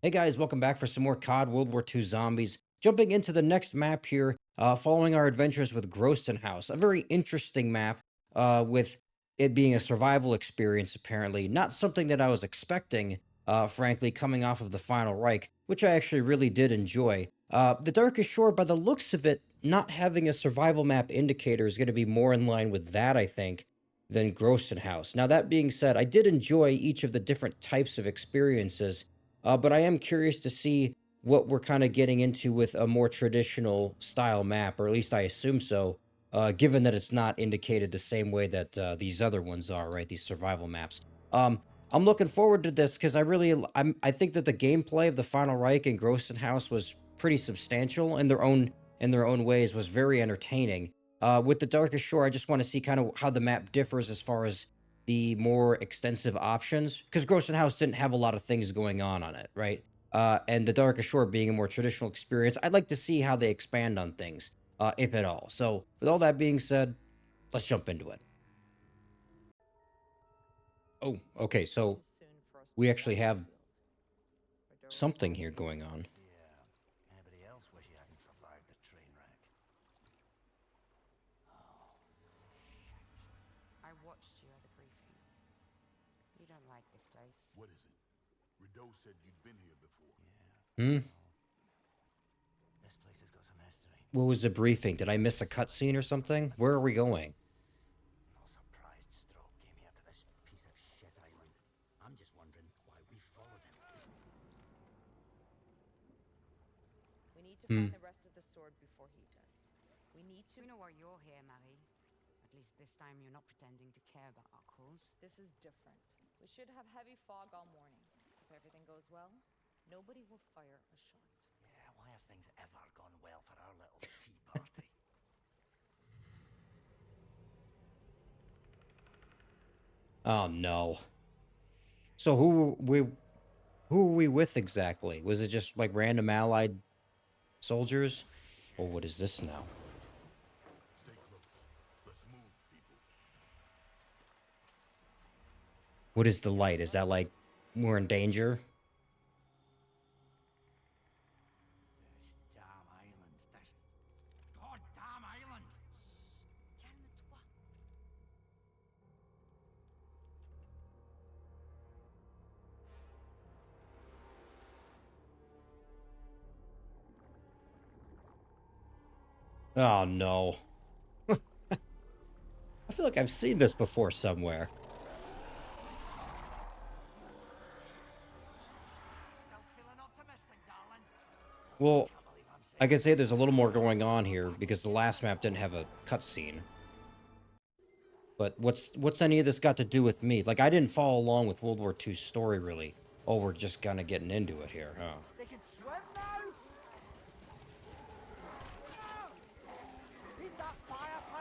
Hey guys, welcome back for some more COD World War II Zombies. Jumping into the next map here, following our adventures with Groston House. A very interesting map, with it being a survival experience, apparently. Not something that I was expecting, frankly, coming off of the Final Reich, which I actually really did enjoy. The Darkest Shore, by the looks of it, not having a survival map indicator is going to be more in line with that, I think, than Groston House. Now, that being said, I did enjoy each of the different types of experiences, but I am curious to see what we're kind of getting into with a more traditional style map, or at least I assume so, given that it's not indicated the same way that these other ones are, right? These survival maps. Um, I'm looking forward to this because I think that the gameplay of the Final Reich and Groston House was pretty substantial in their own ways, was very entertaining. With the Darkest Shore, I just want to see kind of how the map differs as far as the more extensive options, because Groston House didn't have a lot of things going on it, right? And the Darkest Shore being a more traditional experience, I'd like to see how they expand on things, if at all. So, with all that being said, let's jump into it. Oh, okay. So Soon for us to we be actually back in the have field. Our door was something locked. here going on. Yeah. Anybody else wish you hadn't survived the train wreck? Oh, I watched you at the briefing. You don't like this place. What is it? Rideau said you'd been here before. yeah. Hmm. This place has got some history. What was the briefing? Did I miss a cutscene or something? Where are we going? No surprised Stroke came here to this piece of shit island. I'm just wondering why we followed him. We need to Hmm. find the rest of the sword before he does. We need to. We know why you're here, Marie. At least this time you're not pretending to care about our cause. This is different. We should have heavy fog all morning. If everything goes well, nobody will fire a shot. Yeah, why have things ever gone well for our little tea party? Oh no. So who are we with exactly? Was it just like random allied soldiers? Or what is this now? Stay close. Let's move, people. What is the light? Is that like we're in danger? This damn island. This goddamn island. Calme-toi. Oh no. I feel like I've seen this before somewhere. Still feeling optimistic, darling? Well, Can't believe I'm I saying could say there's a little more going on here because the last map didn't have a cutscene. But what's any of this got to do with me? Like, I didn't follow along with World War II's story really. Oh, we're just kind of getting into it here, huh? they can swim now. Need that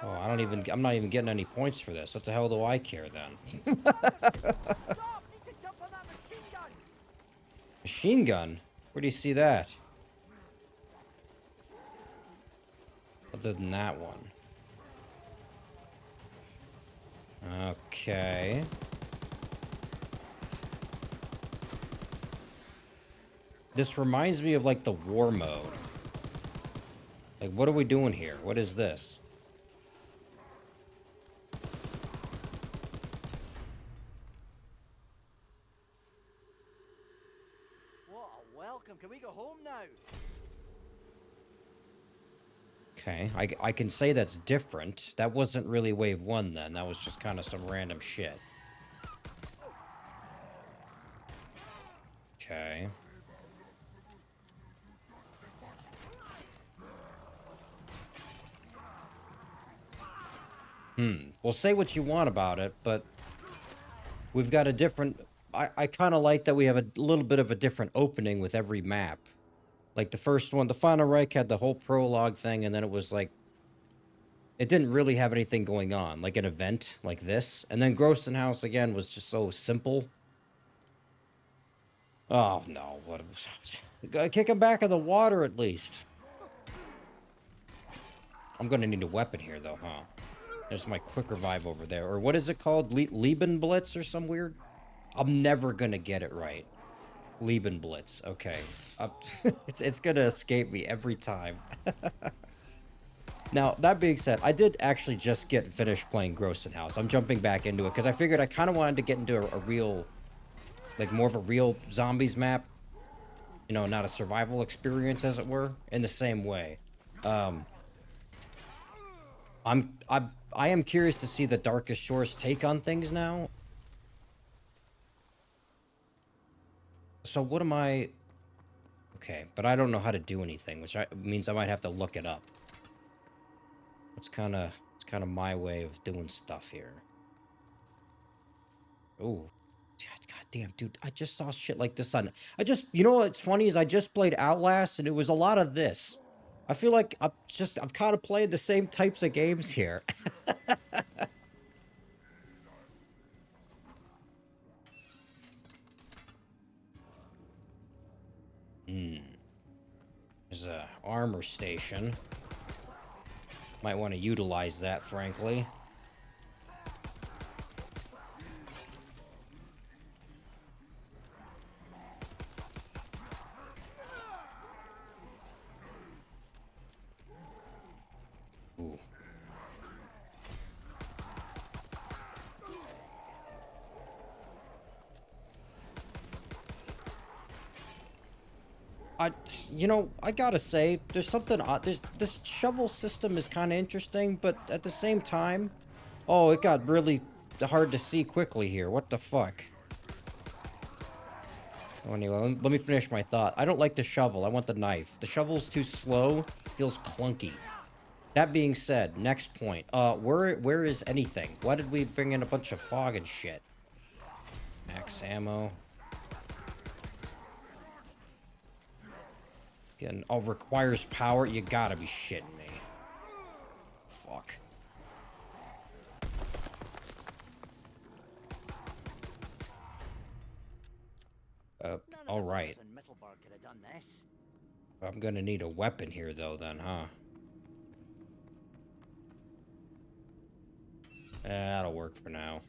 Oh, firepower. I'm not even getting any points for this. What the hell do I care then? Stop! Need to jump on that machine gun. Machine gun? Where do you see that? Other than that one. Okay. This reminds me of like the war mode. Like, what are we doing here? What is this? What a welcome. Can we go home now? Okay, I can say that's different. That wasn't really wave one then. That was just kind of some random shit. Okay. Well, say what you want about it, but we've got a different... I kind of like that we have a little bit of a different opening with every map. Like the first one, the Final Reich had the whole prologue thing, and then it was like... It didn't really have anything going on, like an event like this. And then Groston House, again, was just so simple. Oh, no. What? Gotta kick him back in the water, at least. I'm gonna need a weapon here, though, huh? There's my quick revive over there. Or what is it called? Liebenblitz or some weird? I'm never gonna get it right. Liebenblitz. Okay. It's gonna escape me every time. Now, that being said, I did actually just get finished playing Groston House. I'm jumping back into it because I figured I kind of wanted to get into a real, like more of a real zombies map. You know, not a survival experience, as it were, in the same way. I am curious to see the Darkest Shores take on things now. So what am I? Okay, but I don't know how to do anything, which means I might have to look it up. It's kind of my way of doing stuff here. Oh, God damn, dude! I just saw shit like this on. You know what's funny is I just played Outlast, and it was a lot of this. I feel like I'm kind of playing the same types of games here. There's a armor station. Might want to utilize that, frankly. Ooh. You know, I gotta say, there's something odd. This shovel system is kind of interesting, but at the same time, oh, it got really hard to see quickly here. What the fuck? Oh, anyway, let me finish my thought. I don't like the shovel. I want the knife. The shovel's too slow. Feels clunky. That being said, next point. Where is anything? Why did we bring in a bunch of fog and shit? Max ammo. Again, oh, requires power? You gotta be shitting me. Fuck. Alright. I'm gonna need a weapon here, though, then, huh? That'll work for now.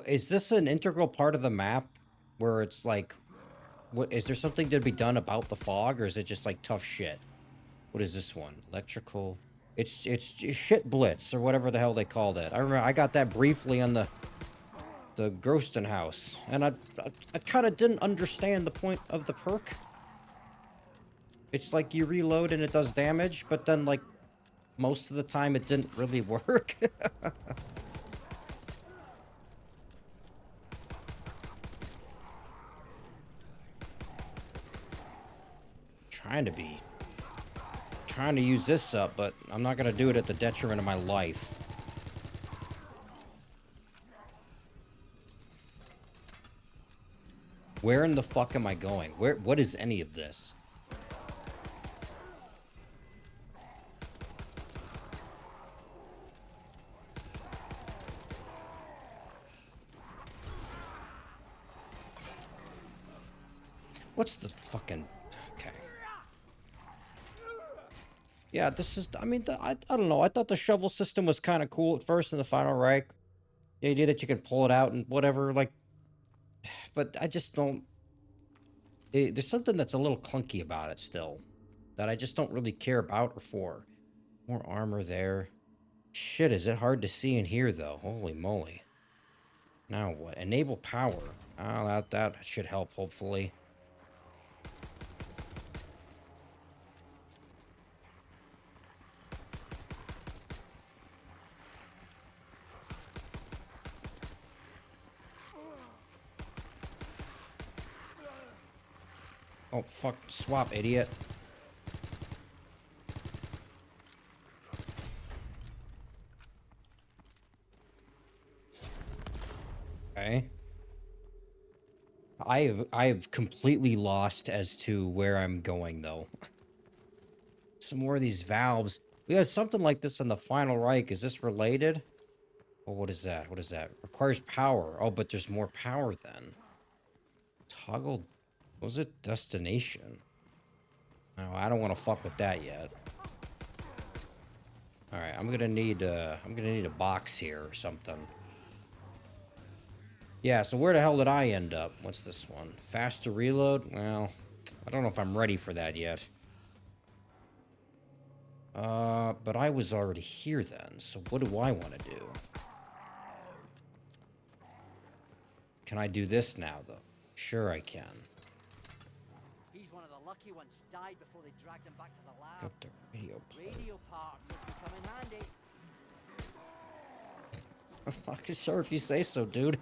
Is this an integral part of the map where it's like, what is there something to be done about the fog, or is it just like tough shit? What is this one? Electrical. It's shit blitz or whatever the hell they called it. I remember I got that briefly on the Groston House, and I kind of didn't understand the point of the perk. It's like you reload and it does damage, but then like most of the time it didn't really work. Trying to use this up, but I'm not gonna do it at the detriment of my life. Where in the fuck am I going? What is any of this? What's the fucking... Okay. Yeah, this is... I mean, I don't know. I thought the shovel system was kind of cool at first in the Final Reich. The idea that you could pull it out and whatever, like... But I just don't... There's something that's a little clunky about it still. That I just don't really care about or for. More armor there. Shit, is it hard to see in here, though? Holy moly. Now what? Enable power. Oh, that should help, hopefully. Oh, fuck. Swap, idiot. Okay. I've completely lost as to where I'm going, though. Some more of these valves. We had something like this on the Final Reich. Is this related? Oh, what is that? What is that? Requires power. Oh, but there's more power then. Toggle... Was it destination? No, I don't want to fuck with that yet. I'm gonna need a box here or something. Yeah, so where the hell did I end up? What's this one? Faster reload? Well, I don't know if I'm ready for that yet. But I was already here then, so what do I want to do? Can I do this now, though? Sure I can. He's one of the lucky ones. Died before they dragged him back to the lab. Got the radio play. Radio parts, this will come in handy. Fucking sure if you say so, dude.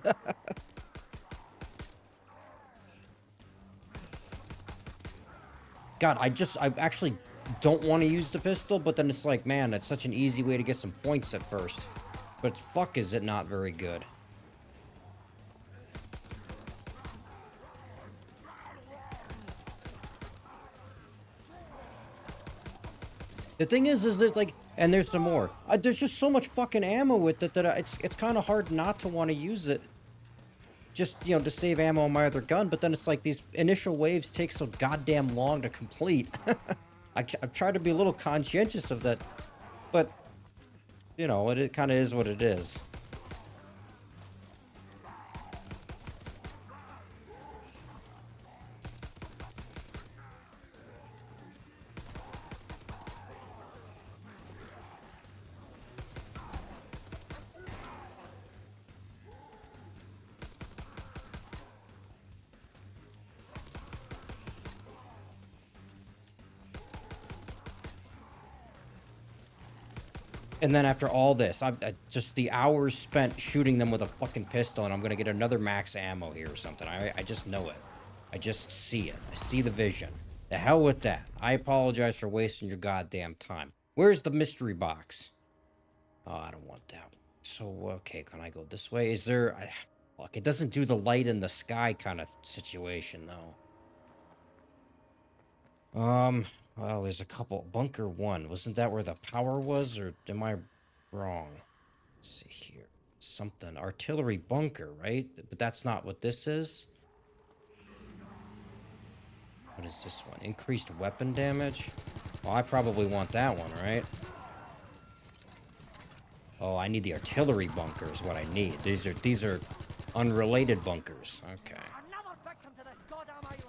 God, I actually don't want to use the pistol, but then it's like, man, it's such an easy way to get some points at first. But fuck is it not very good. The thing is there's like, and there's some more. There's just so much fucking ammo with it that it's kind of hard not to want to use it. Just, you know, to save ammo on my other gun, but then it's like these initial waves take so goddamn long to complete. I've tried to be a little conscientious of that, but, you know, it kind of is what it is. And then after all this, I just the hours spent shooting them with a fucking pistol, and I'm gonna get another max ammo here or something. I just know it. I just see it. I see the vision. The hell with that. I apologize for wasting your goddamn time. Where's the mystery box? Oh, I don't want that. So, okay, can I go this way? Is there... Fuck, it doesn't do the light in the sky kind of situation, though. Well, there's a couple. Bunker 1. Wasn't that where the power was, or am I wrong? Let's see here. Something. Artillery bunker, right? But that's not what this is. What is this one? Increased weapon damage? Well, I probably want that one, right? Oh, I need the artillery bunker is what I need. These are unrelated bunkers. Okay. Another victim to this goddamn island.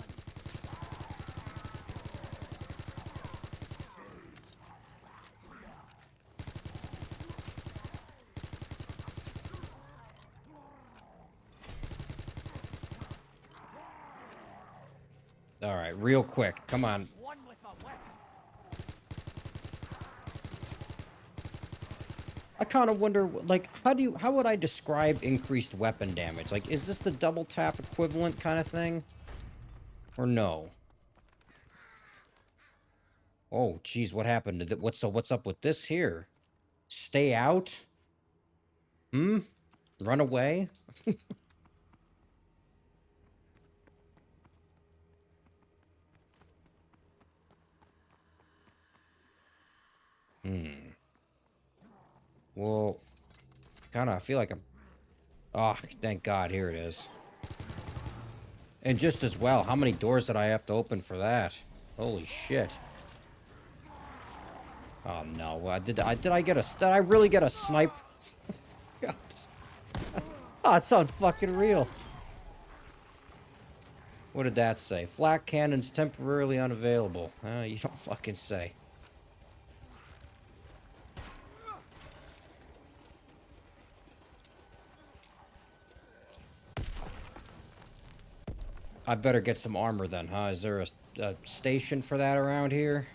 All right, real quick. Come on. One with a weapon. I kind of wonder, like, how would I describe increased weapon damage? Like, is this the double tap equivalent kind of thing? Or no? Oh, geez, what happened to that? What's up with this here? Stay out? Run away? Well, I feel like I'm... Oh, thank God, here it is. And just as well, how many doors did I have to open for that? Holy shit. Oh no, did I really get a snipe? God. Oh, it sounds fucking real. What did that say? Flak cannons temporarily unavailable. You don't fucking say. I better get some armor then, huh? Is there a station for that around here?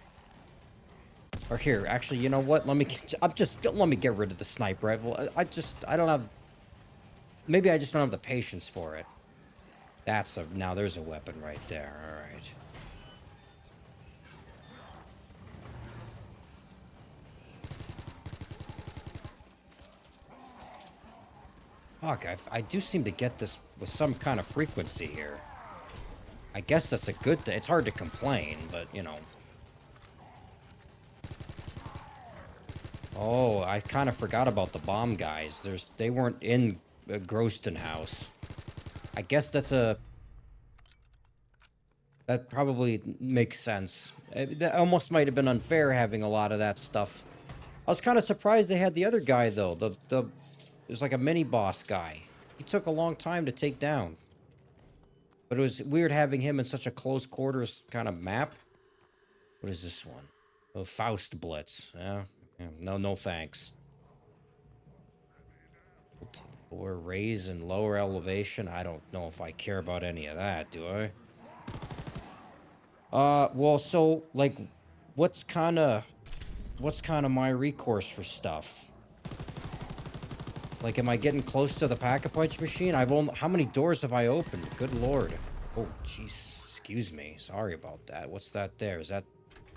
Or here, actually, you know what? Let me get rid of the sniper rifle. I don't have... Maybe I just don't have the patience for it. Now there's a weapon right there, alright. Fuck, I do seem to get this with some kind of frequency here. I guess that's a good thing. It's hard to complain, but, you know. Oh, I kind of forgot about the bomb guys. They weren't in Groston House. I guess that probably makes sense. That almost might have been unfair having a lot of that stuff I was kind of surprised they had the other guy though. There's like a mini boss guy. He took a long time to take down. But it was weird having him in such a close quarters kind of map. What is this one? Oh, Faust Blitz. Yeah. No thanks. Lower raise and lower elevation. I don't know if I care about any of that, do I? Well, so like, what's kind of my recourse for stuff? Like, am I getting close to the Pack-a-Punch machine? How many doors have I opened? Good lord. Oh, jeez. Excuse me. Sorry about that. What's that there? Is that...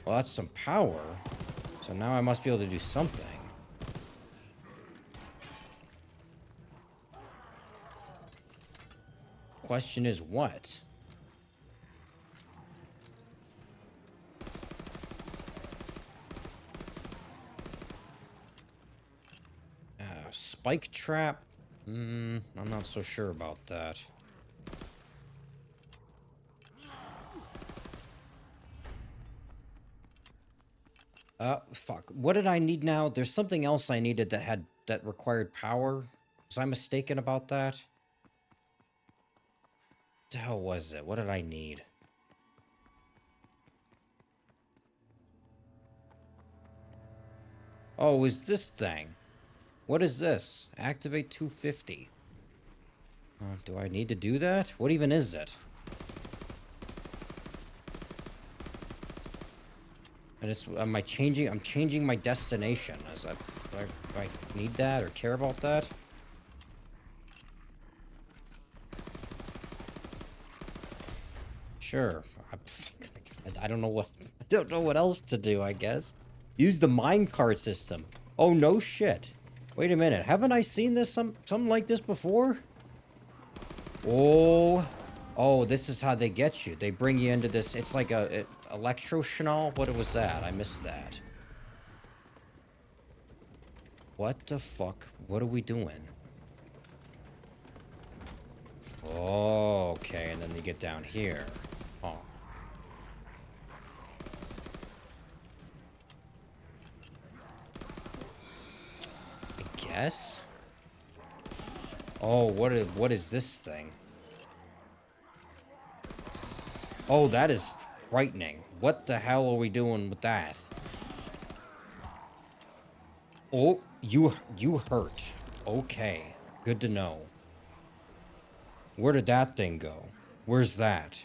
Well, that's some power. So now I must be able to do something. Question is what? Spike trap? I'm not so sure about that. Fuck. What did I need now? There's something else I needed that required power. Was I mistaken about that? What the hell was it? What did I need? Oh, it was this thing. What is this? Activate 250. Do I need to do that? What even is it? And it's, am I changing? I'm changing my destination. Is that, do I need that or care about that? Sure. I don't know what. I don't know what else to do. I guess use the minecart system. Oh no shit. Wait a minute. Haven't I seen this something like this before? Oh, this is how they get you. They bring you into this. It's like a electro chenal. What was that? I missed that. What the fuck? What are we doing? Oh, okay. And then you get down here. Oh. I guess. Oh, what is this thing? Oh, that is frightening. What the hell are we doing with that? Oh, you hurt. Okay, good to know. Where did that thing go? Where's that?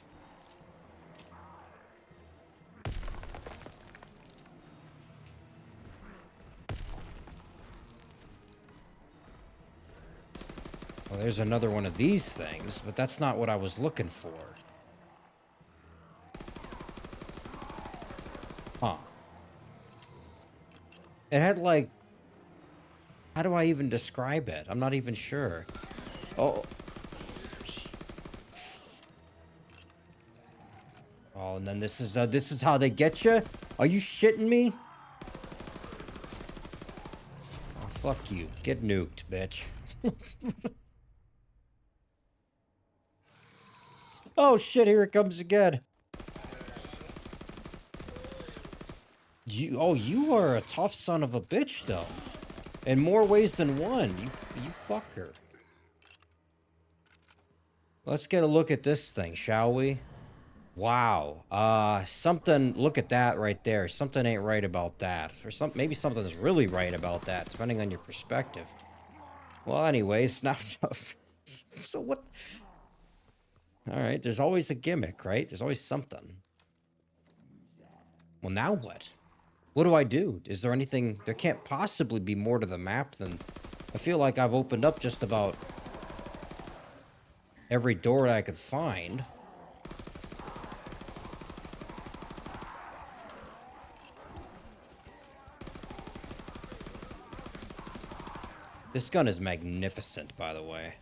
Well, there's another one of these things, but that's not what I was looking for. Huh. It had like... How do I even describe it? I'm not even sure. Oh. Oh, and then this is how they get you? Are you shitting me? Oh, fuck you. Get nuked, bitch. Oh shit, here it comes again. You are a tough son of a bitch, though. In more ways than one. You fucker. Let's get a look at this thing, shall we? Wow. Look at that right there. Something ain't right about that. Or maybe something's really right about that, depending on your perspective. Well, anyways, now... So what... Alright, there's always a gimmick, right? There's always something. Well, now what? What do I do? Is there anything... There can't possibly be more to the map than... I feel like I've opened up just about... every door I could find. This gun is magnificent, by the way.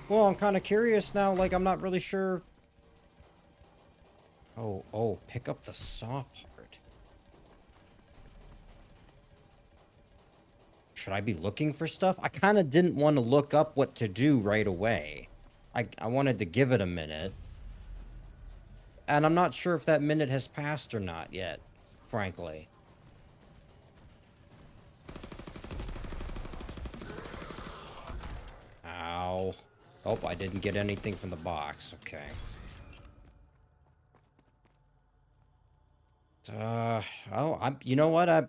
Well, I'm kind of curious now, like, I'm not really sure Oh, pick up the saw part. Should I be looking for stuff? I kind of didn't want to look up what to do right away. I wanted to give it a minute. And I'm not sure if that minute has passed or not yet, frankly. Ow. Oh, I didn't get anything from the box. Okay. You know what? I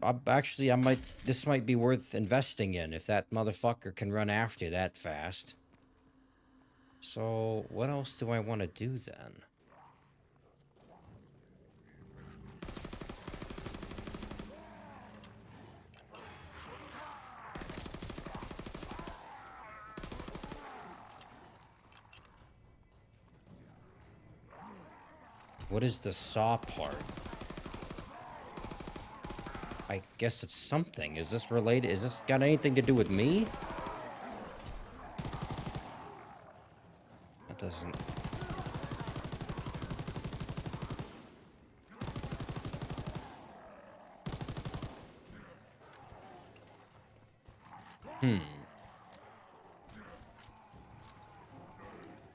might, this might be worth investing in if that motherfucker can run after you that fast. So, what else do I want to do then? What is the saw part? I guess it's something. Is this related? Is this got anything to do with me? That doesn't...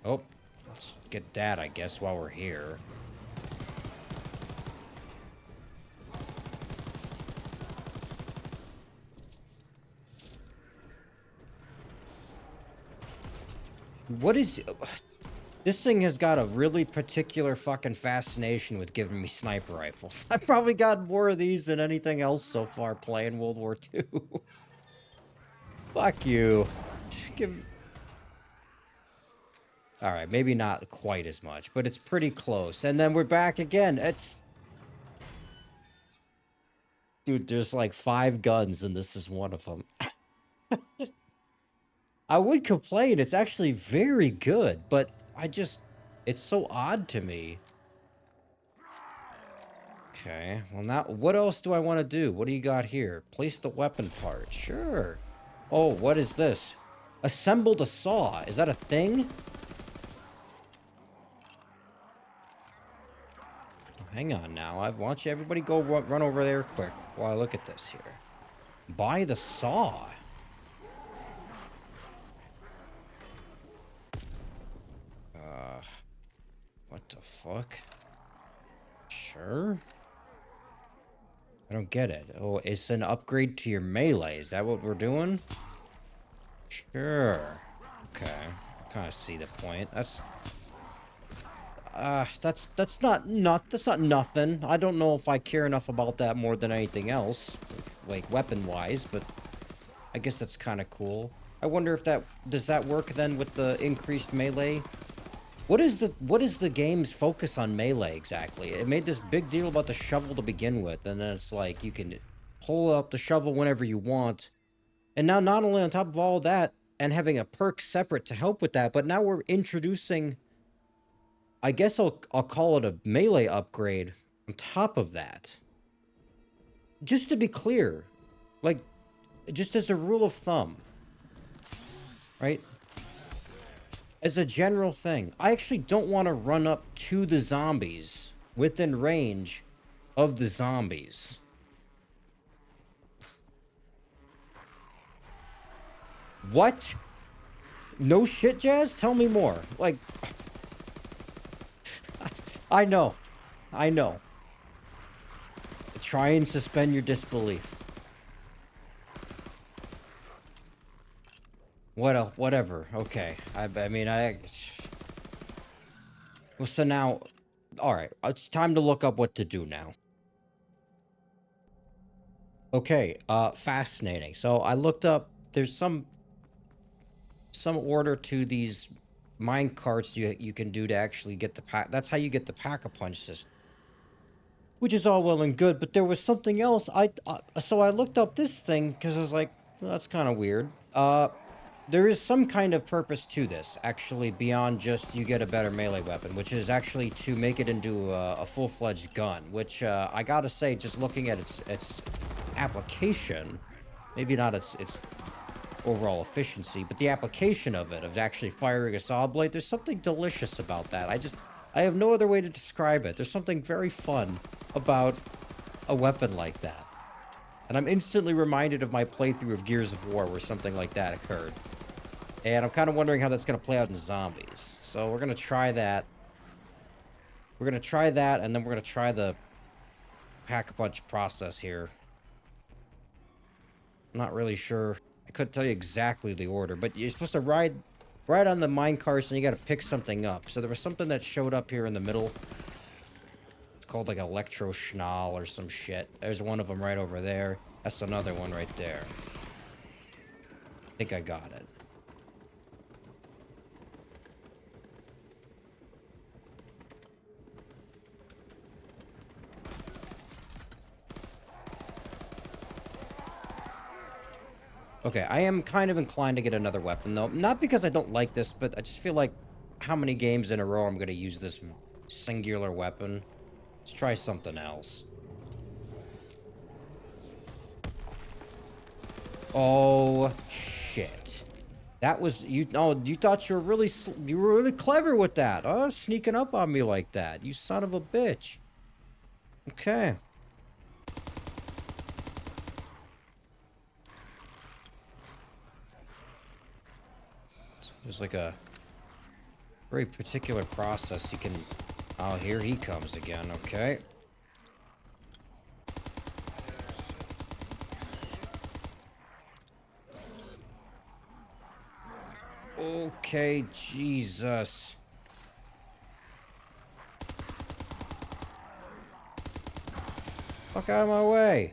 Oh, let's get that, I guess, while we're here. What is... This thing has got a really particular fucking fascination with giving me sniper rifles. I've probably got more of these than anything else so far playing World War II. Fuck you. Alright, maybe not quite as much, but it's pretty close. And then we're back again. It's... Dude, there's like 5 guns and this is one of them. I would complain, it's actually very good, but it's so odd to me. Okay, well now, what else do I want to do? What do you got here? Place the weapon part, sure. Oh, what is this? Assemble the saw, is that a thing? Hang on now, I want you, everybody go run over there quick while I look at this here. Buy the saw. What the fuck? Sure? I don't get it. Oh, it's an upgrade to your melee. Is that what we're doing? Sure. Okay. I kind of see the point. That's not nothing. I don't know if I care enough about that more than anything else, like weapon-wise, but I guess that's kind of cool. I wonder if does that work then with the increased melee? What is the game's focus on melee exactly? It made this big deal about the shovel to begin with, and then it's like you can pull up the shovel whenever you want. And now not only on top of all that, and having a perk separate to help with that, but now we're introducing, I guess I'll call it a melee upgrade on top of that. Just to be clear, like, just as a rule of thumb, right? As a general thing, I actually don't want to run up to the zombies within range of the zombies. What? No shit, Jazz? Tell me more. Like, I know. Try and suspend your disbelief. Whatever. Okay. I mean, well, so now, all right. It's time to look up what to do now. Okay. Fascinating. So I looked up. There's some order to these mine carts you can do to actually get the pack. That's how you get the pack-a-punch system, which is all well and good. But there was something else. So I looked up this thing because I was like, well, that's kind of weird. There is some kind of purpose to this, actually, beyond just you get a better melee weapon, which is actually to make it into a full-fledged gun, which I gotta say, just looking at its application, maybe not its overall efficiency, but the application of it, of actually firing a saw blade, there's something delicious about that. I have no other way to describe it. There's something very fun about a weapon like that. And I'm instantly reminded of my playthrough of Gears of War where something like that occurred. And I'm kind of wondering how that's going to play out in zombies. So we're going to try that. We're going to try that, and then we're going to try the Pack-a-Punch process here. I'm not really sure. I couldn't tell you exactly the order, but you're supposed to ride on the minecarts, and you got to pick something up. So there was something that showed up here in the middle. It's called like Electro Schnall or some shit. There's one of them right over there. That's another one right there. I think I got it. Okay, I am kind of inclined to get another weapon, though. Not because I don't like this, but I just feel like how many games in a row I'm going to use this singular weapon. Let's try something else. Oh, shit. That was... you thought you were really clever with that, huh? Sneaking up on me like that. You son of a bitch. Okay. There's like a very particular process you can... Oh, here he comes again, okay. Okay, Jesus. Fuck out of my way.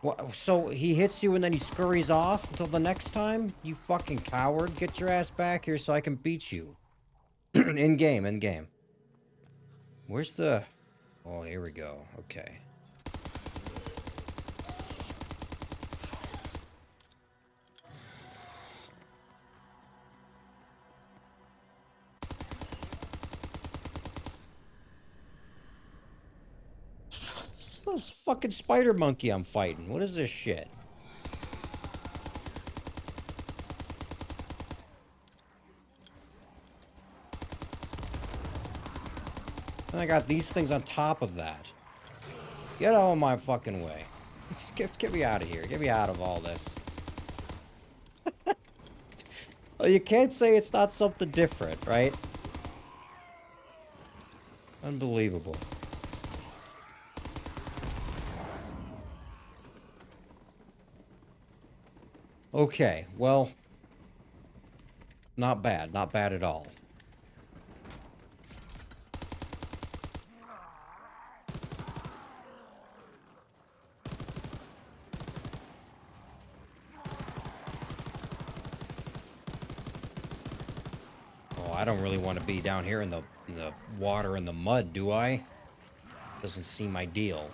What, so he hits you and then he scurries off until the next time? You fucking coward. Get your ass back here so I can beat you. In game. Where's the... Oh, here we go. Okay. This fucking spider monkey I'm fighting. What is this shit? And I got these things on top of that. Get out of my fucking way. Just get me out of here. Get me out of all this. Well, you can't say it's not something different, right? Unbelievable. Okay, well, not bad at all. Oh, I don't really want to be down here in the water and the mud, do I? Doesn't seem ideal.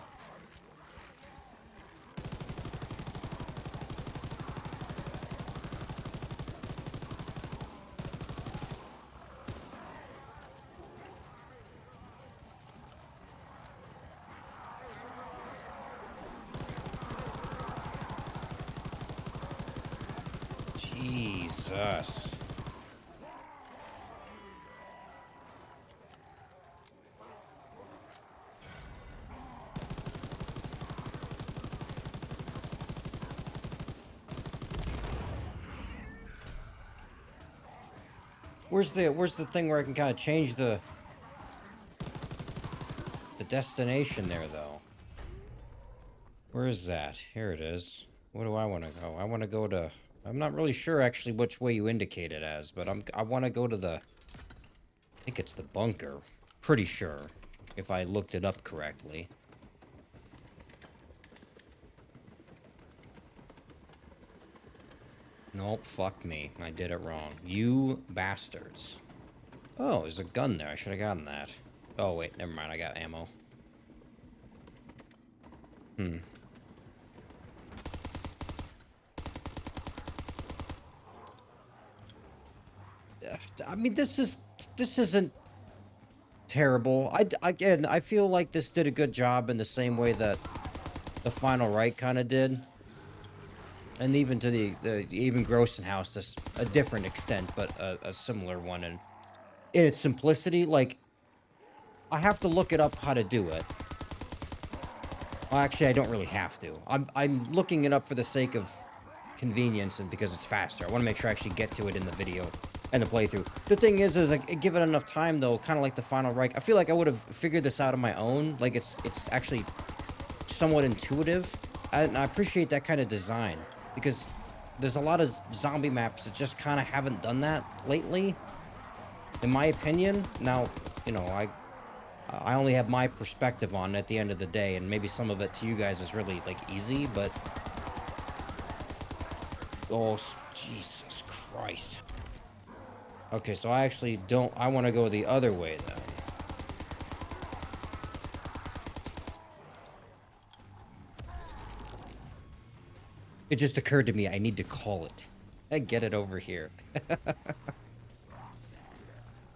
Jesus. Where's the thing where I can kind of change the destination there, though? Where is that? Here it is. Where do I want to go? I want to go to... I'm not really sure, actually, which way you indicate it as, but I want to go to the... I think it's the bunker. Pretty sure, if I looked it up correctly. Nope, fuck me. I did it wrong. You bastards. Oh, there's a gun there. I should have gotten that. Oh, wait, never mind. I got ammo. I mean, this isn't... terrible. Again, I feel like this did a good job in the same way that the Final Right kind of did. And even to even Grossenhaus, House, to a different extent, but a similar one. And in its simplicity, like, I have to look it up how to do it. Well, actually, I don't really have to. I'm looking it up for the sake of convenience and because it's faster. I want to make sure I actually get to it in the video and the playthrough. The thing is like, give it enough time though, kind of like the Final Reich. I feel like I would have figured this out on my own. Like it's actually somewhat intuitive, and I appreciate that kind of design because there's a lot of zombie maps that just kind of haven't done that lately, in my opinion. Now, you know, I only have my perspective on it at the end of the day, and maybe some of it to you guys is really like easy, but oh, Jesus Christ. Okay, so I actually don't... I want to go the other way, then. It just occurred to me I need to call it. And get it over here.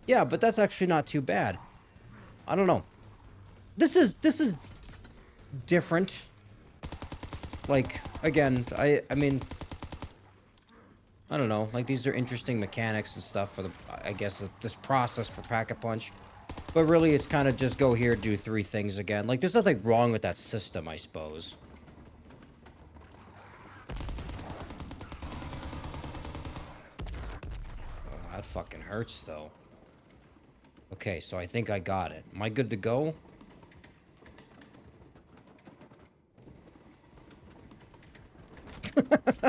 Yeah, but that's actually not too bad. I don't know. This is different. Like, again, I mean... I don't know, like these are interesting mechanics and stuff for the, I guess, this process for Pack-a-Punch. But really, it's kind of just go here, do 3 things again. Like, there's nothing wrong with that system, I suppose. Oh, that fucking hurts, though. Okay, so I think I got it. Am I good to go?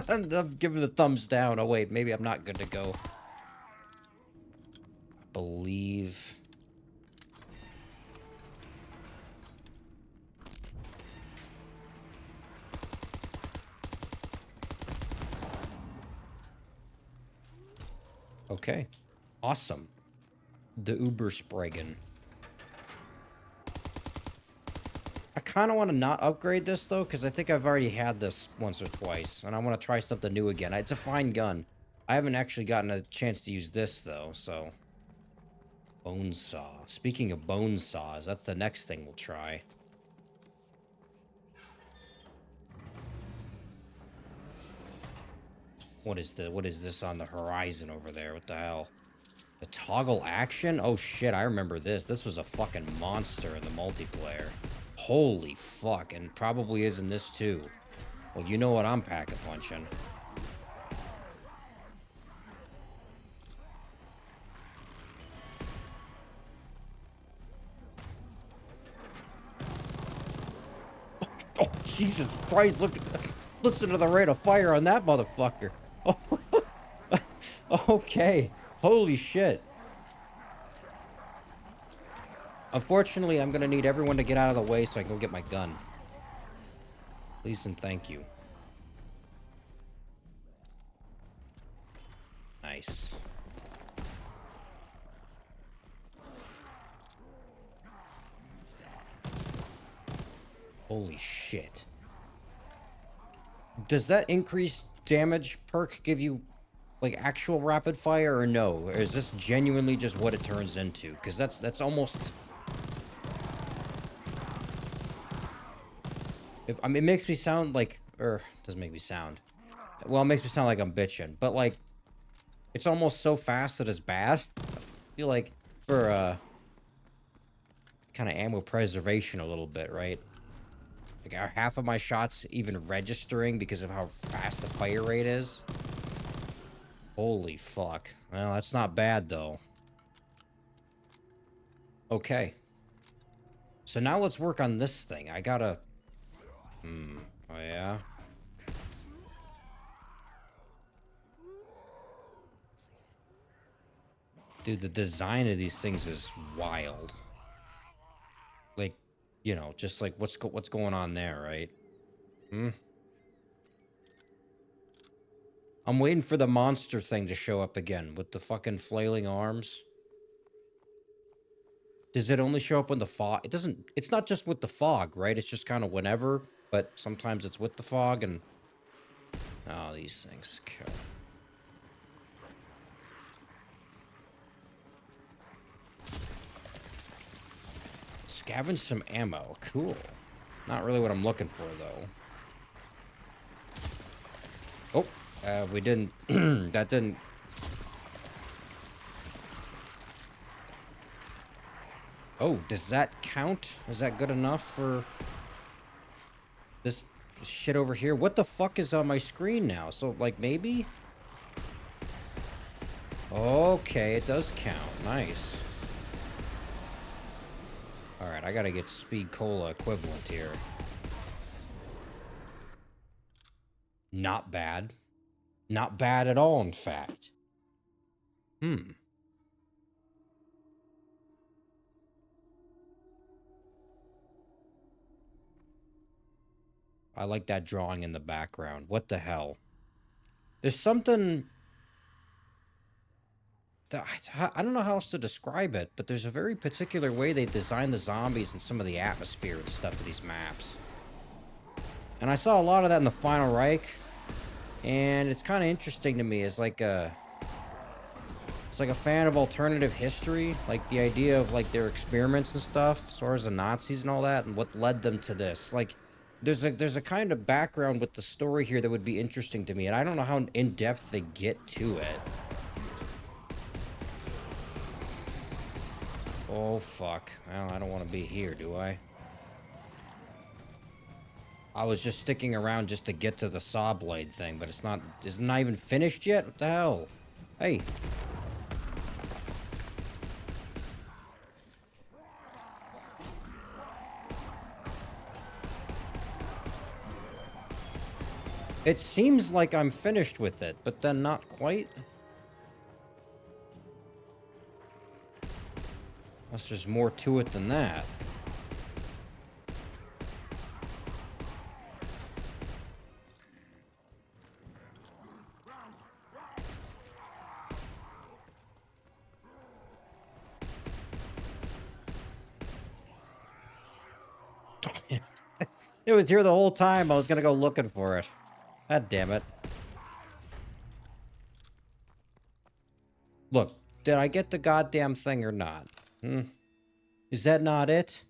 I'm giving the thumbs down. Oh, wait. Maybe I'm not good to go. I believe... Okay. Awesome. The Uberspregen. I kind of want to not upgrade this, though, because I think I've already had this once or twice, and I want to try something new again. It's a fine gun. I haven't actually gotten a chance to use this, though, so... Bone saw. Speaking of bone saws, that's the next thing we'll try. What is this on the horizon over there? What the hell? The toggle action? Oh shit, I remember this. This was a fucking monster in the multiplayer. Holy fuck, and probably is in this too. Well, you know what I'm pack-a-punching. Oh, Jesus Christ, look, listen to the rate of fire on that motherfucker. Oh, okay, holy shit. Unfortunately, I'm gonna need everyone to get out of the way so I can go get my gun. Please and thank you. Nice. Holy shit. Does that increased damage perk give you, like, actual rapid fire or no? Or is this genuinely just what it turns into? Because that's almost... I mean, it makes me sound like... Or, doesn't make me sound... Well, it makes me sound like I'm bitching. But, like, it's almost so fast that it's bad. I feel like for, kind of ammo preservation a little bit, right? Like, are half of my shots even registering because of how fast the fire rate is? Holy fuck. Well, that's not bad, though. Okay. So now let's work on this thing. I gotta... Oh, yeah? Dude, the design of these things is wild. Like, you know, just like what's going on there, right? I'm waiting for the monster thing to show up again with the fucking flailing arms. Does it only show up when the fog? It doesn't. It's not just with the fog, right? It's just kind of whenever, but sometimes it's with the fog and... Oh, these things kill. Scavenge some ammo. Cool. Not really what I'm looking for, though. Oh, we didn't... that didn't... Oh, does that count? Is that good enough for this shit over here? What the fuck is on my screen now? So, like, maybe? Okay, it does count. Nice. Alright, I gotta get Speed Cola equivalent here. Not bad. Not bad at all, in fact. I like that drawing in the background. What the hell? There's something... I don't know how else to describe it, but there's a very particular way they design the zombies and some of the atmosphere and stuff of these maps. And I saw a lot of that in the Final Reich, and it's kind of interesting to me as like a... It's like a fan of alternative history, like the idea of like their experiments and stuff, as far as the Nazis and all that, and what led them to this. Like, there's a kind of background with the story here that would be interesting to me, and I don't know how in-depth they get to it. Oh, fuck. Well, I don't want to be here, do I? I was just sticking around just to get to the saw blade thing, but it's not even finished yet? What the hell? Hey. It seems like I'm finished with it, but then not quite. Unless there's more to it than that. It was here the whole time. I was gonna go looking for it. God damn it. Look, did I get the goddamn thing or not? Is that not it?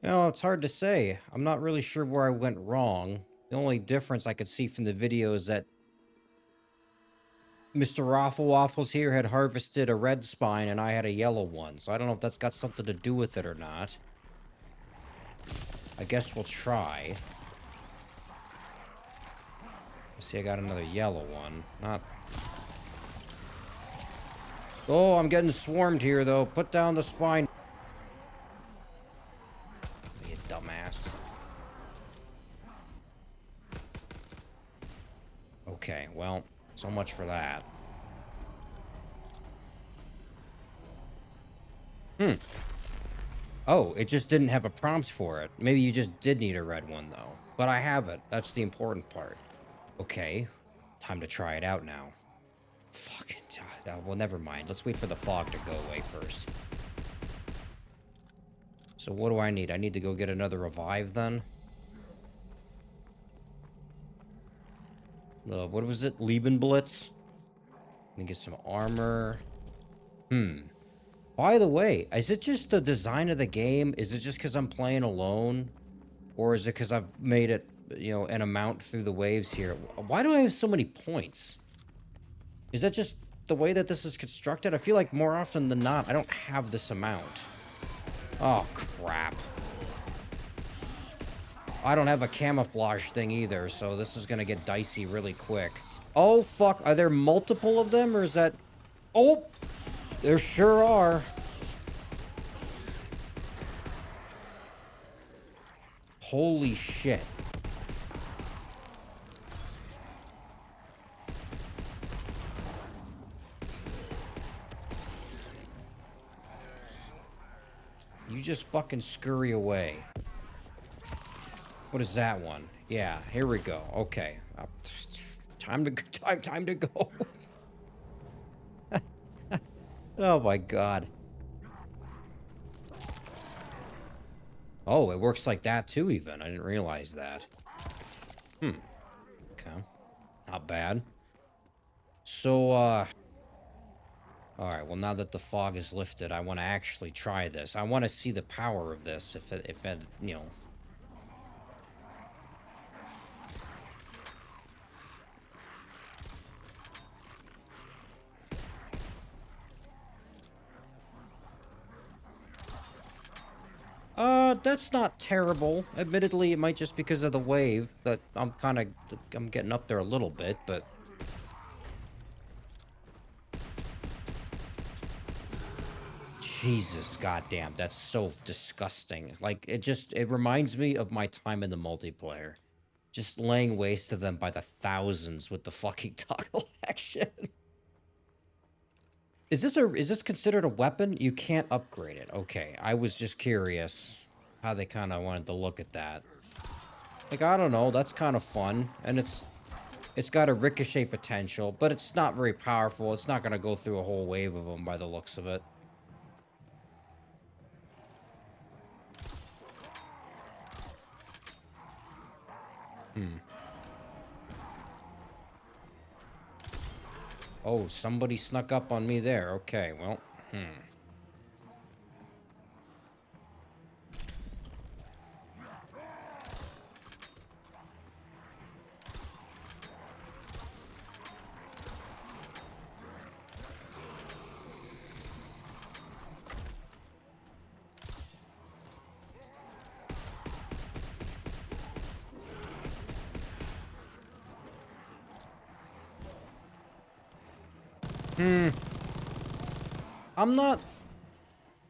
You know, it's hard to say. I'm not really sure where I went wrong. The only difference I could see from the video is that Mr. Raffle Waffles here had harvested a red spine and I had a yellow one. So I don't know if that's got something to do with it or not. I guess we'll try. See, I got another yellow one. Not... Oh, I'm getting swarmed here, though. Put down the spine. You dumbass. Okay, well, so much for that. Oh, it just didn't have a prompt for it. Maybe you just did need a red one, though. But I have it. That's the important part. Okay, time to try it out now. Fucking... well, never mind. Let's wait for the fog to go away first. So what do I need? I need to go get another revive, then? What was it? Liebenblitz? Let me get some armor. By the way, is it just the design of the game? Is it just because I'm playing alone? Or is it because I've made it, you know, an amount through the waves here? Why do I have so many points? Is that just the way that this is constructed? I feel like more often than not, I don't have this amount. Oh, crap. I don't have a camouflage thing either, so this is gonna get dicey really quick. Oh, fuck. Are there multiple of them, or is that... Oh! There sure are. Holy shit. You just fucking scurry away. What is that one? Yeah, here we go. Okay. Time to go. Oh my god. Oh, it works like that too, even. I didn't realize that. Okay. Not bad. So, Alright, well, now that the fog is lifted, I want to actually try this. I want to see the power of this, if it, you know... That's not terrible. Admittedly, it might just because of the wave that I'm getting up there a little bit, but... Jesus goddamn, that's so disgusting. Like, it reminds me of my time in the multiplayer. Just laying waste to them by the thousands with the fucking toggle action. Is this considered a weapon? You can't upgrade it. Okay, I was just curious how they kind of wanted to look at that. Like, I don't know, that's kind of fun, and it's got a ricochet potential, but it's not very powerful. It's not going to go through a whole wave of them by the looks of it. Oh, somebody snuck up on me there. Okay, well,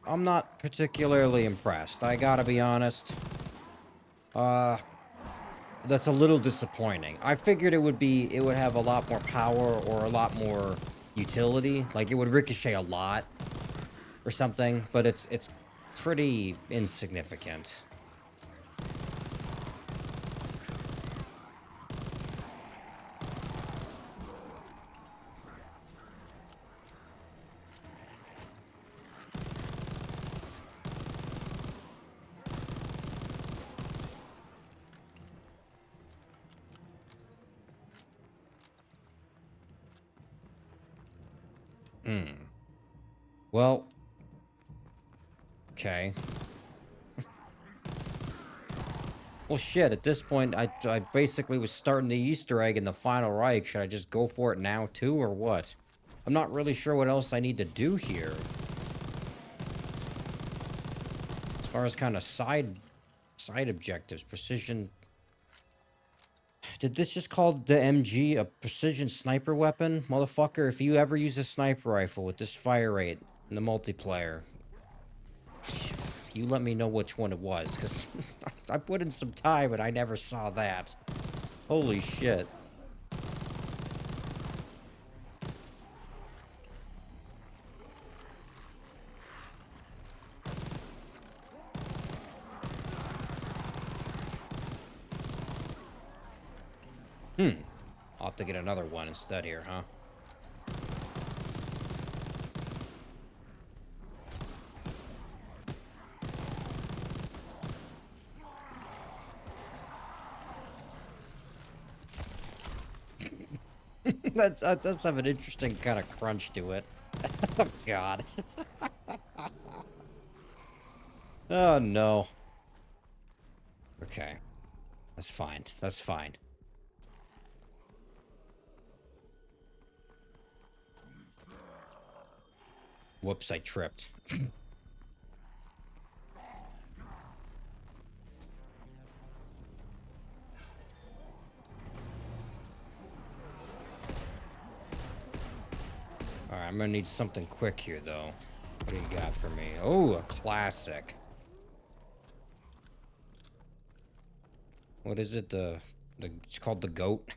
I'm not particularly impressed. I gotta be honest. That's a little disappointing. I figured it would have a lot more power or a lot more utility. Like, it would ricochet a lot or something, but it's pretty insignificant. Well, okay. Well, shit, at this point, I basically was starting the Easter egg in the Final Reich. Should I just go for it now, too, or what? I'm not really sure what else I need to do here. As far as kind of side objectives, precision... Did this just call the MG a precision sniper weapon? Motherfucker, if you ever use a sniper rifle with this fire rate in the multiplayer, you let me know which one it was, because I put in some time and I never saw that. Holy shit. I'll have to get another one instead here, huh? That does have an interesting kind of crunch to it. Oh, God. Oh, no. Okay. That's fine. That's fine. Whoops, I tripped. Alright, I'm gonna need something quick here, though. What do you got for me? Oh, a classic. What is it? It's called the goat.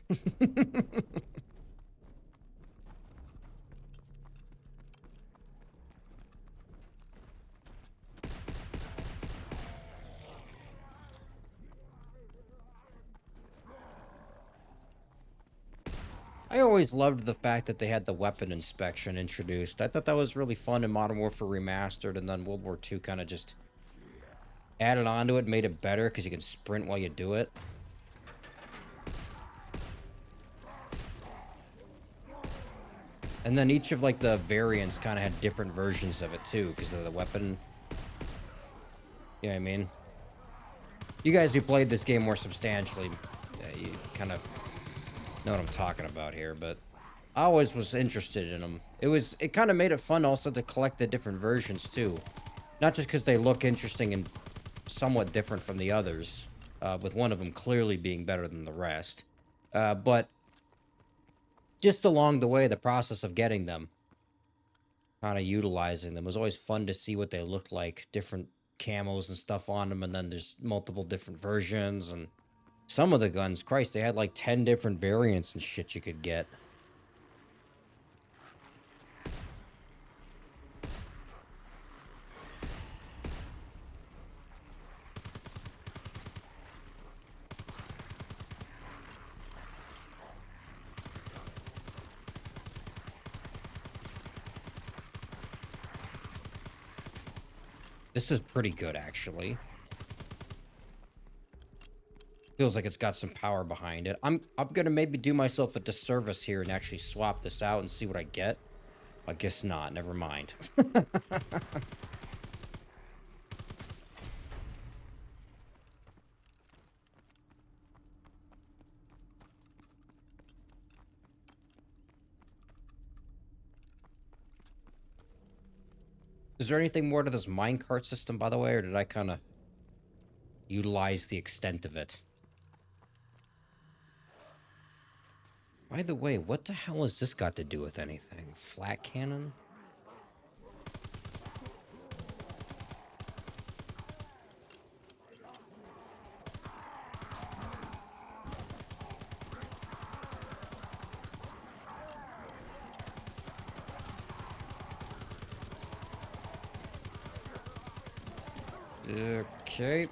I always loved the fact that they had the weapon inspection introduced. I thought that was really fun in Modern Warfare Remastered, and then World War II kind of just added on to it, made it better because you can sprint while you do it. And then each of like the variants kind of had different versions of it too, because of the weapon. You know what I mean? You guys who played this game more substantially, you kind of know what I'm talking about here, but I always was interested in them. It kind of made it fun also to collect the different versions too. Not just because they look interesting and somewhat different from the others, with one of them clearly being better than the rest, but just along the way, the process of getting them, kind of utilizing them, was always fun to see what they looked like, different camos and stuff on them, and then there's multiple different versions, and some of the guns, Christ, they had like 10 different variants and shit you could get. This is pretty good, actually. Feels like it's got some power behind it. I'm gonna maybe do myself a disservice here and actually swap this out and see what I get. I guess not. Never mind. Is there anything more to this minecart system, by the way, or did I kind of utilize the extent of it? By the way, what the hell has this got to do with anything? Flat cannon? Okay.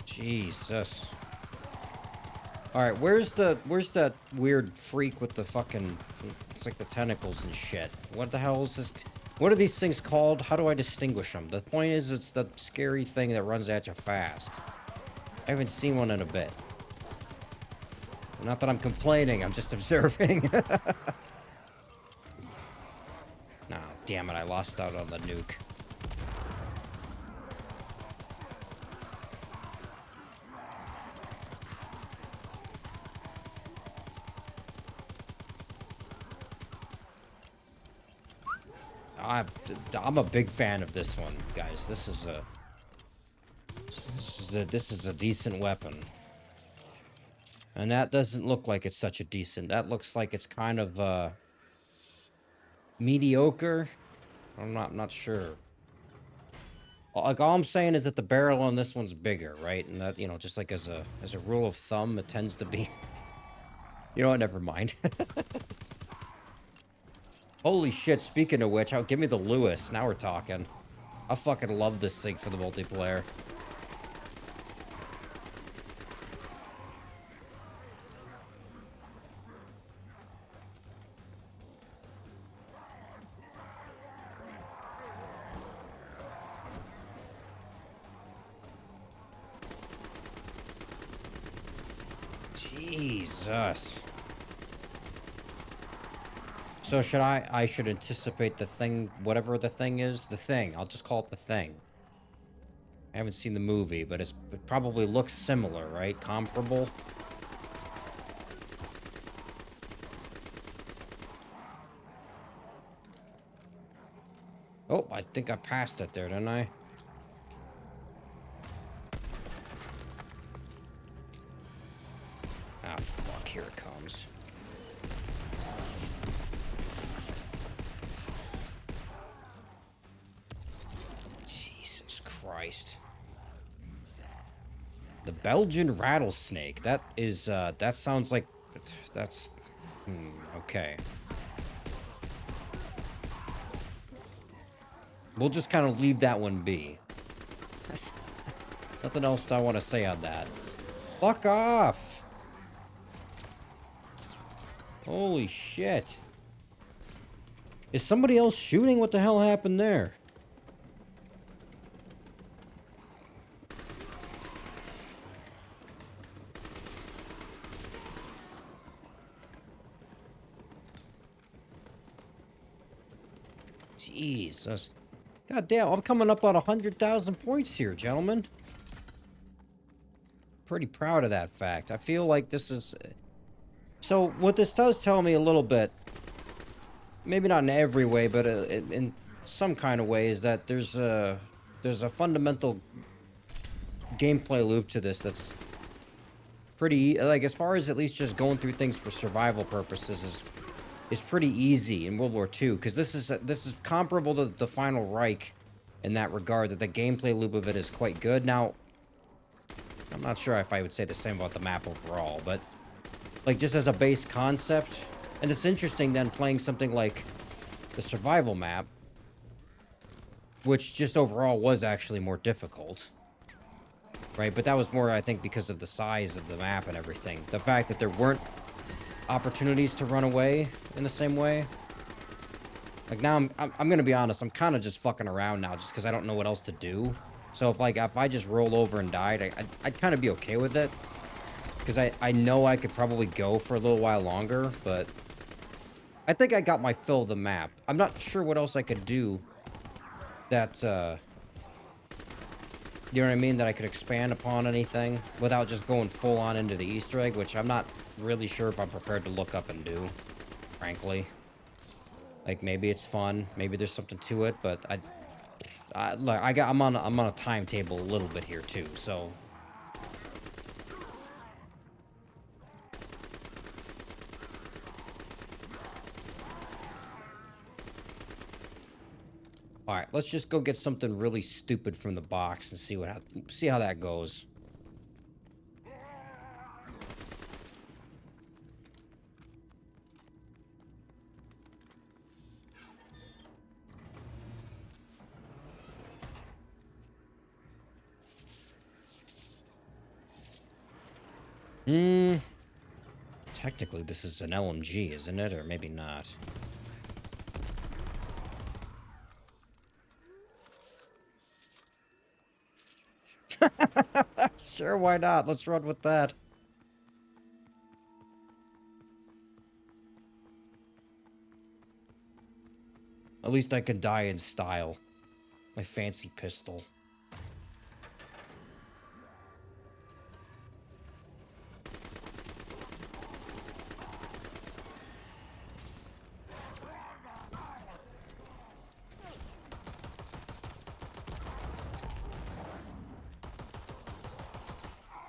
Jesus. Alright, where's that weird freak with the fucking... It's like the tentacles and shit. What the hell is this? What are these things called? How do I distinguish them? The point is, it's the scary thing that runs at you fast. I haven't seen one in a bit. Not that I'm complaining, I'm just observing. Nah, damn it, I lost out on the nuke. I'm a big fan of this one, guys. This is a decent weapon. And that doesn't look like it's such a decent. That looks like it's kind of mediocre. I'm not sure. Like, all I'm saying is that the barrel on this one's bigger, right? And that, you know, just like as a rule of thumb, it tends to be. You know what? Never mind. Holy shit, speaking of which, give me the Lewis. Now we're talking. I fucking love this thing for the multiplayer. Jesus. So should I should anticipate the thing, whatever the thing is, the thing. I'll just call it the thing. I haven't seen the movie, but it probably looks similar, right? Comparable. Oh, I think I passed it there, didn't I? Ah, fuck, here it comes. Christ. The Belgian rattlesnake. That is, that sounds like... That's... okay. We'll just kind of leave that one be. Nothing else I want to say on that. Fuck off! Holy shit. Is somebody else shooting? What the hell happened there? Jesus. God damn, I'm coming up on 100,000 points here, gentlemen. Pretty proud of that fact. I feel like this is... So, what this does tell me a little bit, maybe not in every way, but in some kind of way, is that there's a fundamental gameplay loop to this that's pretty, like, as far as at least just going through things for survival purposes is pretty easy in World War II, because this is comparable to the Final Reich in that regard, that the gameplay loop of it is quite good. Now, I'm not sure if I would say the same about the map overall, but like just as a base concept, and it's interesting then playing something like the survival map, which just overall was actually more difficult, right? But that was more, I think, because of the size of the map and everything. The fact that there weren't opportunities to run away in the same way. Like now, I'm gonna be honest, I'm kind of just fucking around now, just because I don't know what else to do. So if I just rolled over and died, I'd kind of be okay with it. Because I know I could probably go for a little while longer, but I think I got my fill of the map. I'm not sure what else I could do that, you know what I mean, that I could expand upon anything without just going full on into the Easter egg, which I'm not really sure if I'm prepared to look up and do, frankly. Like, maybe it's fun, maybe there's something to it, but I'm on a timetable a little bit here too, so. All right, let's just go get something really stupid from the box and see how that goes. Technically this is an LMG, isn't it? Or maybe not. Sure, why not? Let's run with that. At least I can die in style. My fancy pistol.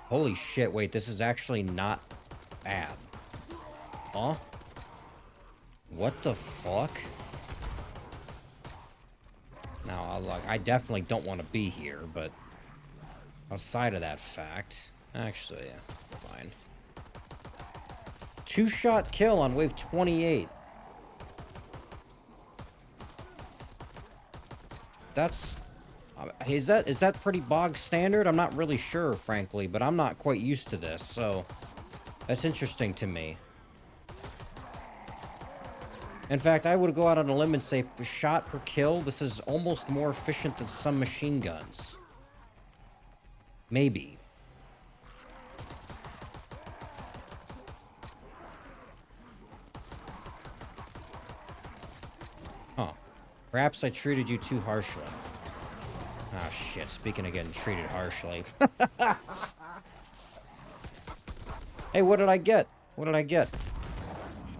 Holy shit, wait, this is actually not bad. Huh? What the fuck? Now, I definitely don't want to be here, but outside of that fact, actually, yeah, fine. 2-shot kill on wave 28. That's... Is that pretty bog standard? I'm not really sure, frankly, but I'm not quite used to this, so that's interesting to me. In fact, I would go out on a limb and say, per shot per kill, this is almost more efficient than some machine guns. Maybe. Huh. Perhaps I treated you too harshly. Ah, shit. Speaking of getting treated harshly. Hey, what did I get? What did I get?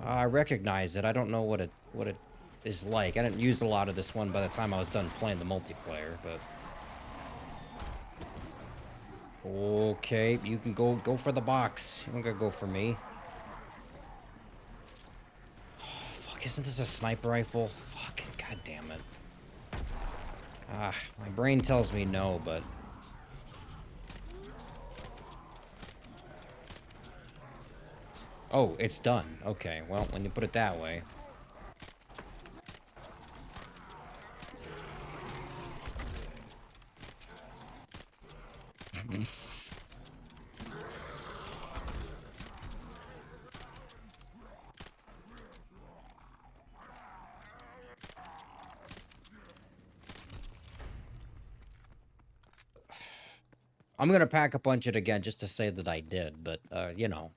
I recognize it. I don't know what it is like. I didn't use a lot of this one by the time I was done playing the multiplayer, but... Okay, you can go for the box. You don't gotta go for me. Oh, fuck, isn't this a sniper rifle? Fucking goddamn it. Ah, my brain tells me no, but... Oh, it's done. Okay, well, when you put it that way. I'm gonna pack a punch it again just to say that I did, but you know.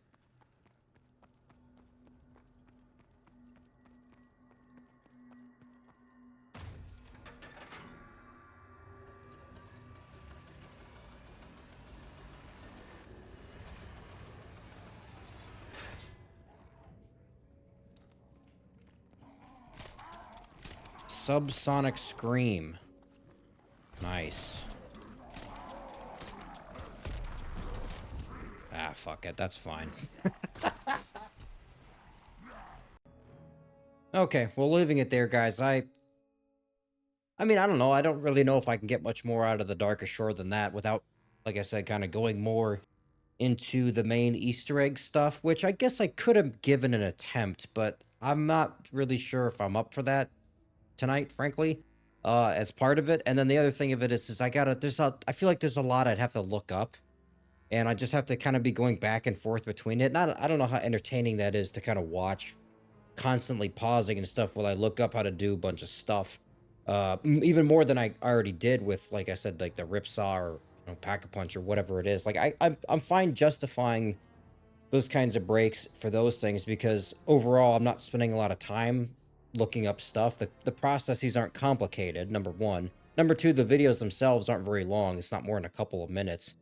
Subsonic Scream. Nice. Ah, fuck it. That's fine. Okay, well, leaving it there, guys. I mean, I don't know. I don't really know if I can get much more out of the Darkest Shore than that without, like I said, kind of going more into the main Easter egg stuff, which I guess I could have given an attempt, but I'm not really sure if I'm up for that tonight, frankly, as part of it. And then the other thing of it is I feel like there's a lot I'd have to look up, and I just have to kind of be going back and forth between it. And I don't know how entertaining that is to kind of watch, constantly pausing and stuff while I look up how to do a bunch of stuff. Even more than I already did with, like I said, like the Ripsaw or Pack-a-Punch or whatever it is. Like I'm fine justifying those kinds of breaks for those things because overall I'm not spending a lot of time looking up stuff. The processes aren't complicated, number one. Number two, the videos themselves aren't very long. It's not more than a couple of minutes.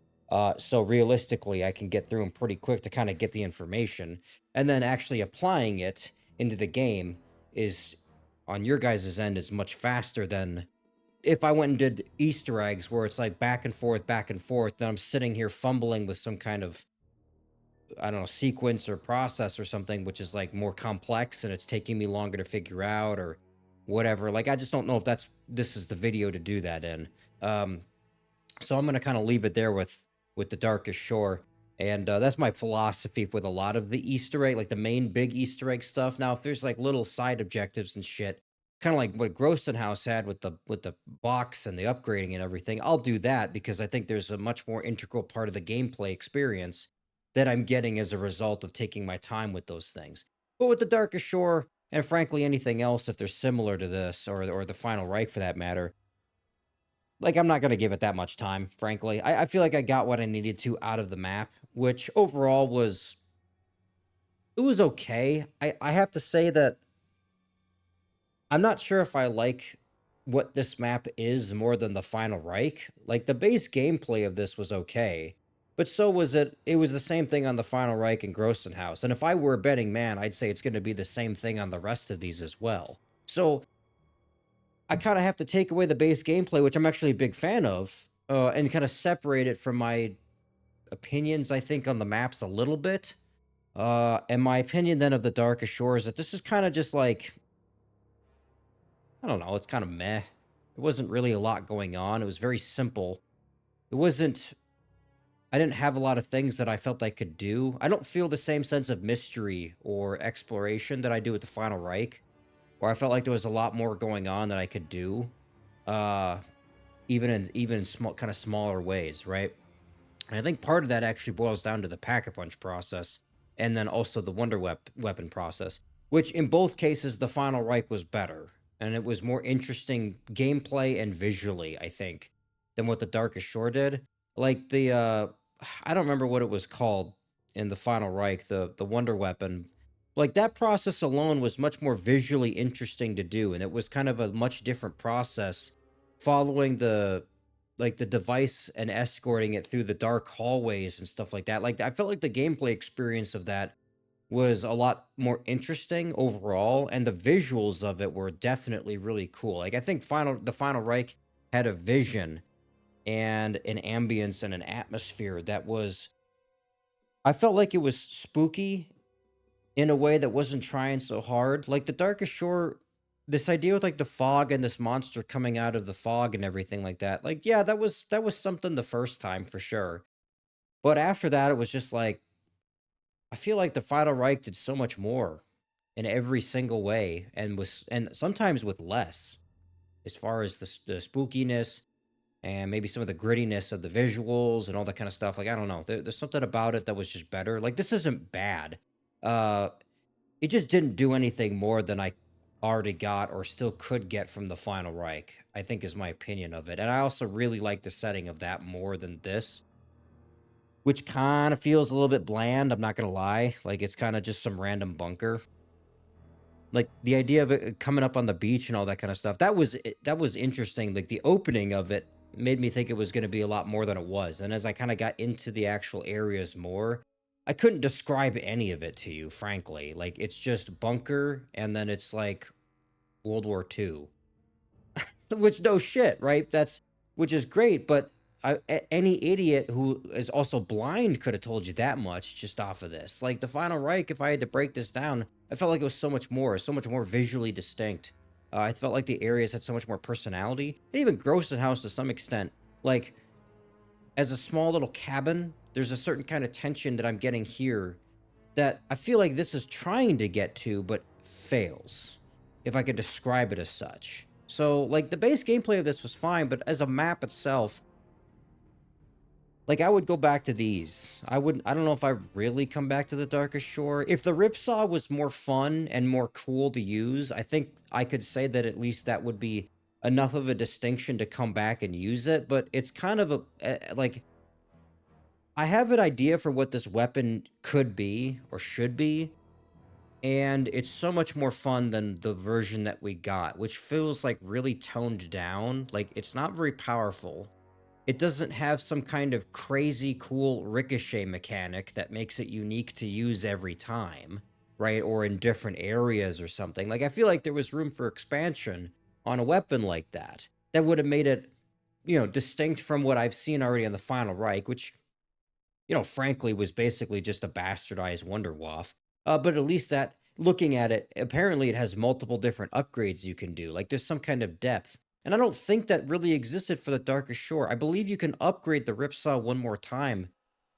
So realistically, I can get through them pretty quick to kind of get the information. And then actually applying it into the game is, on your guys' end, is much faster than if I went and did Easter eggs where it's like back and forth, then I'm sitting here fumbling with some kind of, I don't know, sequence or process or something, which is like more complex and it's taking me longer to figure out or whatever. Like, I just don't know if this is the video to do that in. So I'm going to kind of leave it there with the Darkest Shore. And that's my philosophy with a lot of the Easter egg, like the main big Easter egg stuff. Now, if there's like little side objectives and shit, kind of like what Groston House had with the box and the upgrading and everything, I'll do that because I think there's a much more integral part of the gameplay experience that I'm getting as a result of taking my time with those things. But with the Darkest Shore, and frankly anything else, if they're similar to this, or the Final Reich for that matter, like, I'm not going to give it that much time, frankly. I feel like I got what I needed to out of the map, which overall was okay. I have to say that I'm not sure if I like what this map is more than the Final Reich. Like, the base gameplay of this was okay, but so was it. It was the same thing on the Final Reich and Groston House. And if I were a betting man, I'd say it's going to be the same thing on the rest of these as well. So I kind of have to take away the base gameplay, which I'm actually a big fan of, and kind of separate it from my opinions, I think, on the maps a little bit. And my opinion then of the Darkest Shore is that this is kind of just like, I don't know, it's kind of meh. There wasn't really a lot going on. It was very simple. I didn't have a lot of things that I felt I could do. I don't feel the same sense of mystery or exploration that I do with the Final Reich, where I felt like there was a lot more going on that I could do, even in small, kind of smaller ways, right? And I think part of that actually boils down to the Pack-a-Punch process, and then also the Wonder Weapon process, which in both cases the Final Reich was better, and it was more interesting gameplay and visually, I think, than what the Darkest Shore did. Like I don't remember what it was called in the Final Reich, the Wonder Weapon. Like, that process alone was much more visually interesting to do, and it was kind of a much different process following the device and escorting it through the dark hallways and stuff like that. Like, I felt like the gameplay experience of that was a lot more interesting overall, and the visuals of it were definitely really cool. Like, I think the Final Reich had a vision and an ambience and an atmosphere that was, I felt like it was spooky in a way that wasn't trying so hard. Like, the Darkest Shore, this idea with like the fog and this monster coming out of the fog and everything like that. Like, yeah, that was something the first time for sure. But after that, it was just like, I feel like the Final Reich did so much more in every single way, and sometimes with less, as far as the spookiness and maybe some of the grittiness of the visuals and all that kind of stuff. Like, I don't know, there's something about it that was just better. Like, this isn't bad. It just didn't do anything more than I already got or still could get from the Final Reich, I think, is my opinion of it. And I also really like the setting of that more than this. which kind of feels a little bit bland. I'm not gonna lie. Like it's kind of just some random bunker. Like the idea of it coming up on the beach and all that kind of stuff. That was interesting. Like the opening of it made me think it was going to be a lot more than it was. And as I kind of got into the actual areas more, I couldn't describe any of it to you, frankly. Like it's just bunker and then it's like World War II. Which no shit, right? That's which is great, but any idiot who is also blind could have told you that much just off of this. Like the Final Reich, if I had to break this down, I felt like it was so much more visually distinct. I felt like the areas had so much more personality, and even Groston House to some extent. Like as a small little cabin, there's a certain kind of tension that I'm getting here that I feel like this is trying to get to, but fails, if I could describe it as such. So, like, the base gameplay of this was fine, but as a map itself, like, I would go back to these. I don't know if I really come back to the Darkest Shore. If the Ripsaw was more fun and more cool to use, I think I could say that at least that would be enough of a distinction to come back and use it, but it's kind of like, I have an idea for what this weapon could be, or should be, and it's so much more fun than the version that we got, which feels like really toned down. Like it's not very powerful. It doesn't have some kind of crazy cool ricochet mechanic that makes it unique to use every time, right? Or in different areas or something. Like I feel like there was room for expansion on a weapon like that that would have made it, distinct from what I've seen already on the Final Reich, which, frankly was basically just a bastardized Wunderwaffe. But at least that, looking at it, apparently it has multiple different upgrades you can do. Like there's some kind of depth. And I don't think that really existed for the Darkest Shore. I believe you can upgrade the Ripsaw one more time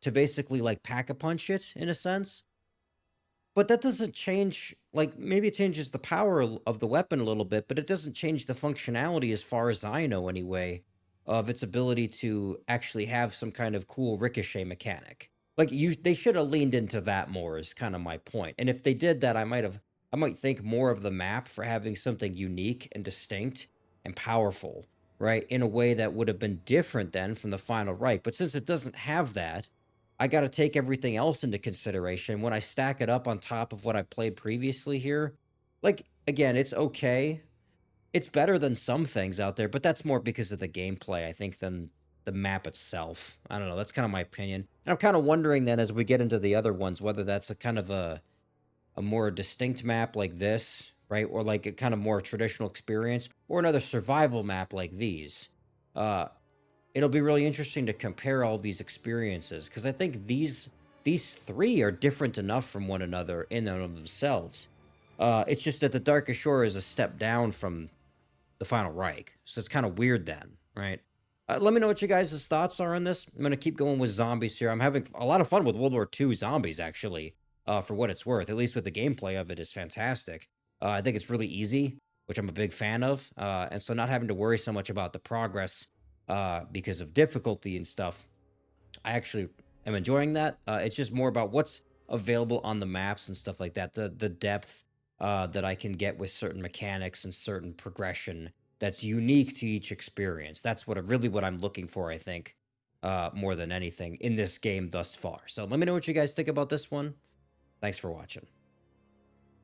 to basically like pack-a-punch it, in a sense. But that doesn't change, like, maybe it changes the power of the weapon a little bit, but it doesn't change the functionality, as far as I know anyway, of its ability to actually have some kind of cool ricochet mechanic. Like they should have leaned into that more is kind of my point. And if they did that, I might think more of the map for having something unique and distinct and powerful, right? In a way that would have been different then from the Final Reich. But since it doesn't have that, I got to take everything else into consideration when I stack it up on top of what I played previously here. Like, again, it's okay. It's better than some things out there, but that's more because of the gameplay, I think, than the map itself. I don't know. That's kind of my opinion. And I'm kind of wondering then, as we get into the other ones, whether that's a kind of a more distinct map like this, right? Or like a kind of more traditional experience, or another survival map like these. It'll be really interesting to compare all these experiences, because I think these three are different enough from one another in and of themselves. It's just that the Darkest Shore is a step down from the Final Reich, so it's kind of weird then, right? Let me know what you guys' thoughts are on this. I'm going to keep going with zombies here. I'm having a lot of fun with World War II zombies, actually, for what it's worth. At least with the gameplay of it is fantastic. I think it's really easy, which I'm a big fan of. And so not having to worry so much about the progress because of difficulty and stuff, I actually am enjoying that. It's just more about what's available on the maps and stuff like that. The depth that I can get with certain mechanics and certain progression that's unique to each experience. That's what I'm looking for, I think, more than anything in this game thus far. So let me know what you guys think about this one. Thanks for watching.